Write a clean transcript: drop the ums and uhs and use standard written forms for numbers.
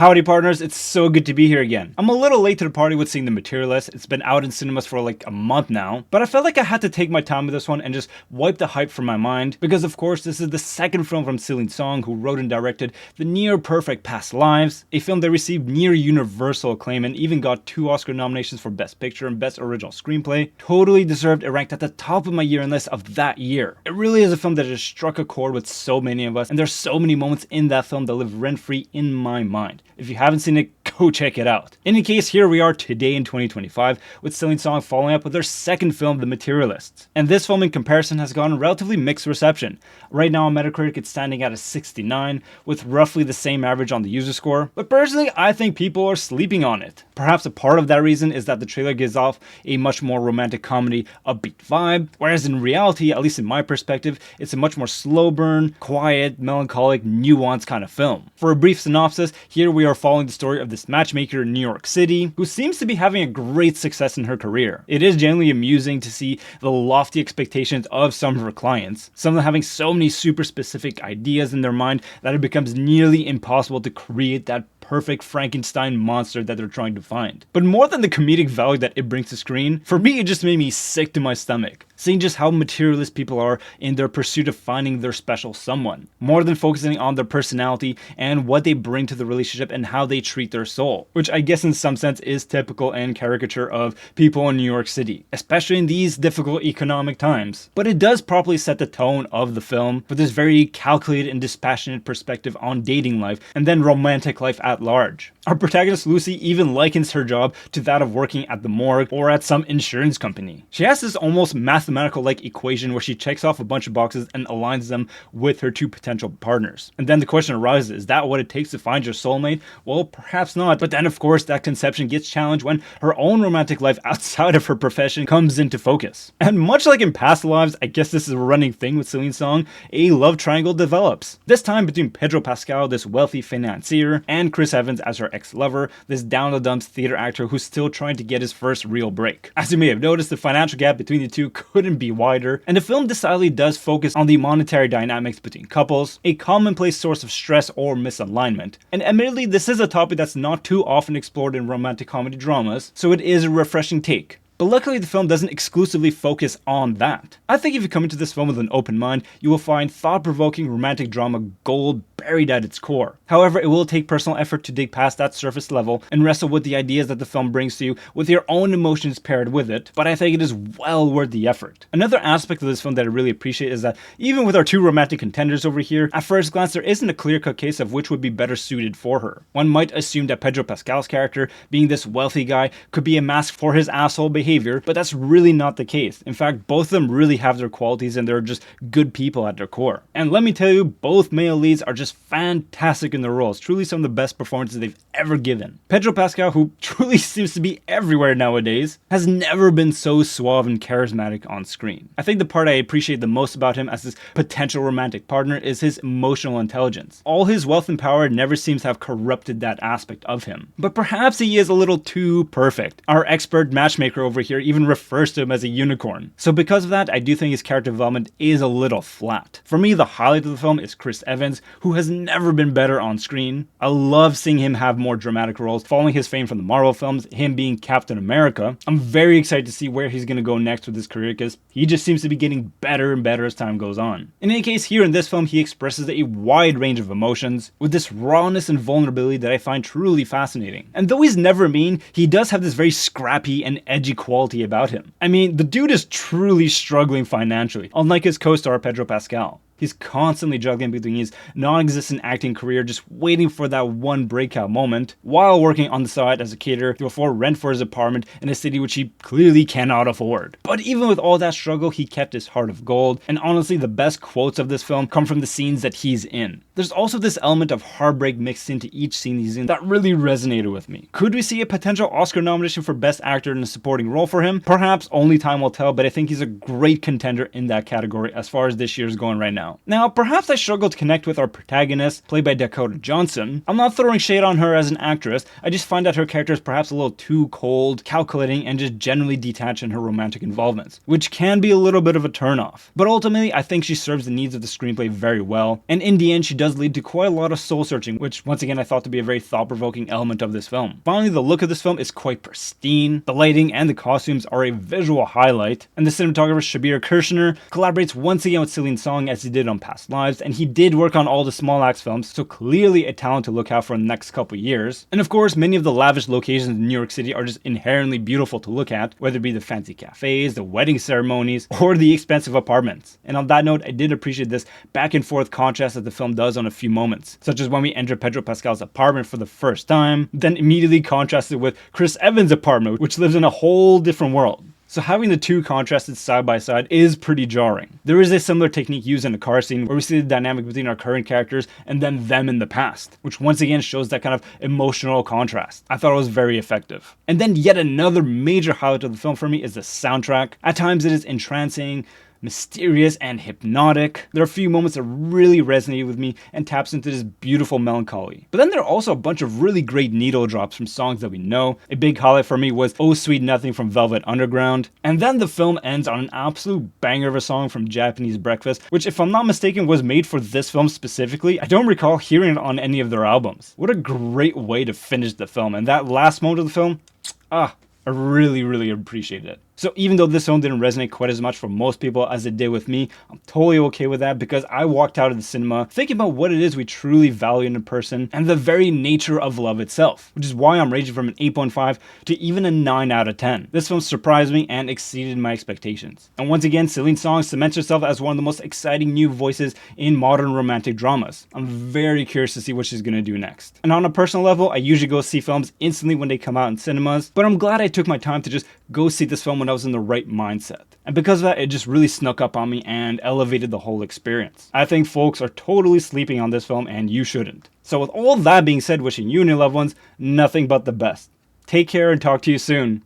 Howdy partners, it's so good to be here again. I'm a little late to the party with seeing The Materialists. It's been out in cinemas for like a month now, but I felt like I had to take my time with this one and just wipe the hype from my mind, because of course this is the second film from Celine Song, who wrote and directed the near perfect Past Lives, a film that received near universal acclaim and even got 2 Oscar nominations for Best Picture and Best Original Screenplay. Totally deserved it ranked at the top of my year-end list of that year. It really is a film that has struck a chord with so many of us, and there's so many moments in that film that live rent-free in my mind. If you haven't seen it, go check it out. In any case, here we are today in 2025 with Celine Song following up with their second film, The Materialists. And this film in comparison has gotten relatively mixed reception. Right now on Metacritic it's standing at a 69 with roughly the same average on the user score, but personally I think people are sleeping on it. Perhaps a part of that reason is that the trailer gives off a much more romantic comedy upbeat vibe, whereas in reality, at least in my perspective, it's a much more slow burn, quiet, melancholic, nuanced kind of film. For a brief synopsis, here we are following the story of this matchmaker in New York City who seems to be having a great success in her career. It is genuinely amusing to see the lofty expectations of some of her clients, some of them having so many super specific ideas in their mind that it becomes nearly impossible to create that perfect Frankenstein monster that they're trying to find. But more than the comedic value that it brings to screen, for me it just made me sick to my stomach, seeing just how materialist people are in their pursuit of finding their special someone, more than focusing on their personality and what they bring to the relationship and how they treat their soul, which I guess in some sense is typical and caricature of people in New York City, especially in these difficult economic times. But it does properly set the tone of the film with this very calculated and dispassionate perspective on dating life and then romantic life at large. Our protagonist Lucy even likens her job to that of working at the morgue or at some insurance company. She has this almost mathematical-like equation where she checks off a bunch of boxes and aligns them with her 2 potential partners. And then the question arises, is that what it takes to find your soulmate? Well, perhaps not, but then of course that conception gets challenged when her own romantic life outside of her profession comes into focus. And much like in Past Lives, I guess this is a running thing with Celine Song, a love triangle develops. This time between Pedro Pascal, this wealthy financier, and Chris Evans as her ex-lover, this down-the-dumps theater actor who's still trying to get his first real break. As you may have noticed, the financial gap between the two couldn't be wider, and the film decidedly does focus on the monetary dynamics between couples, a commonplace source of stress or misalignment. And admittedly, this is a topic that's not too often explored in romantic comedy dramas, so it is a refreshing take. But luckily the film doesn't exclusively focus on that. I think if you come into this film with an open mind, you will find thought-provoking romantic drama gold buried at its core. However, it will take personal effort to dig past that surface level and wrestle with the ideas that the film brings to you with your own emotions paired with it, but I think it is well worth the effort. Another aspect of this film that I really appreciate is that even with our 2 romantic contenders over here, at first glance there isn't a clear-cut case of which would be better suited for her. One might assume that Pedro Pascal's character, being this wealthy guy, could be a mask for his asshole behavior, but that's really not the case. In fact, both of them really have their qualities and they're just good people at their core. And let me tell you, both male leads are just fantastic in their roles, truly some of the best performances they've ever given. Pedro Pascal, who truly seems to be everywhere nowadays, has never been so suave and charismatic on screen. I think the part I appreciate the most about him as this potential romantic partner is his emotional intelligence. All his wealth and power never seems to have corrupted that aspect of him. But perhaps he is a little too perfect. Our expert matchmaker over here even refers to him as a unicorn. So because of that, I do think his character development is a little flat. For me, the highlight of the film is Chris Evans, who has never been better on screen. I love seeing him have more dramatic roles, following his fame from the Marvel films, him being Captain America. I'm very excited to see where he's going to go next with his career, because he just seems to be getting better and better as time goes on. In any case, here in this film, he expresses a wide range of emotions with this rawness and vulnerability that I find truly fascinating. And though he's never mean, he does have this very scrappy and edgy quality about him. I mean, the dude is truly struggling financially, unlike his co-star Pedro Pascal. He's constantly juggling between his non-existent acting career, just waiting for that one breakout moment, while working on the side as a caterer to afford rent for his apartment in a city which he clearly cannot afford. But even with all that struggle, he kept his heart of gold, and honestly the best quotes of this film come from the scenes that he's in. There's also this element of heartbreak mixed into each scene he's in that really resonated with me. Could we see a potential Oscar nomination for Best Actor in a Supporting Role for him? Perhaps, only time will tell, but I think he's a great contender in that category as far as this year's going right now. Now, perhaps I struggle to connect with our protagonist, played by Dakota Johnson. I'm not throwing shade on her as an actress, I just find that her character is perhaps a little too cold, calculating, and just generally detached in her romantic involvements, which can be a little bit of a turnoff. But ultimately, I think she serves the needs of the screenplay very well, and in the end, she does does lead to quite a lot of soul searching, which once again I thought to be a very thought-provoking element of this film. Finally, the look of this film is quite pristine, the lighting and the costumes are a visual highlight, and the cinematographer Shabir Kirshner collaborates once again with Celine Song as he did on Past Lives, and he did work on all the Small Axe films, so clearly a talent to look out for in the next couple years. And of course, many of the lavish locations in New York City are just inherently beautiful to look at, whether it be the fancy cafes, the wedding ceremonies, or the expensive apartments. And on that note, I did appreciate this back and forth contrast that the film does on a few moments, such as when we enter Pedro Pascal's apartment for the first time, then immediately contrasted with Chris Evans' apartment, which lives in a whole different world. So having the two contrasted side by side is pretty jarring. There is a similar technique used in a car scene where we see the dynamic between our current characters and then them in the past, which once again shows that kind of emotional contrast. I thought it was very effective. And then yet another major highlight of the film for me is the soundtrack. At times it is entrancing, mysterious, and hypnotic. There are a few moments that really resonated with me and taps into this beautiful melancholy. But then there are also a bunch of really great needle drops from songs that we know. A big highlight for me was Oh Sweet Nothing from Velvet Underground. And then the film ends on an absolute banger of a song from Japanese Breakfast, which if I'm not mistaken was made for this film specifically. I don't recall hearing it on any of their albums. What a great way to finish the film, and that last moment of the film, I really appreciated it. So even though this film didn't resonate quite as much for most people as it did with me, I'm totally okay with that because I walked out of the cinema thinking about what it is we truly value in a person and the very nature of love itself, which is why I'm ranging from an 8.5 to even a 9 out of 10. This film surprised me and exceeded my expectations. And once again, Celine Song cements herself as one of the most exciting new voices in modern romantic dramas. I'm very curious to see what she's gonna do next. And on a personal level, I usually go see films instantly when they come out in cinemas, but I'm glad I took my time to just go see this film when I was in the right mindset. And because of that, it just really snuck up on me and elevated the whole experience. I think folks are totally sleeping on this film and you shouldn't. So with all that being said, wishing you and your loved ones nothing but the best. Take care and talk to you soon.